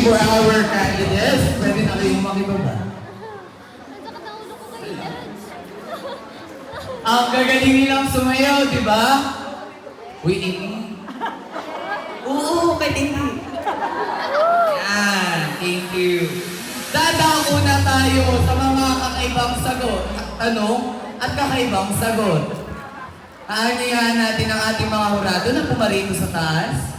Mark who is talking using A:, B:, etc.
A: for our candidates. Pwede na kayong makibaba. Ang gagaling nilang sumayaw, di ba? Uy, ini.
B: Oo, kalingi.
A: Yan, thank you. Dadako na tayo sa mga kakaibang sagot, tanong at kakaibang sagot. Aanyayahan natin ang ating mga hurado na pumarito sa taas.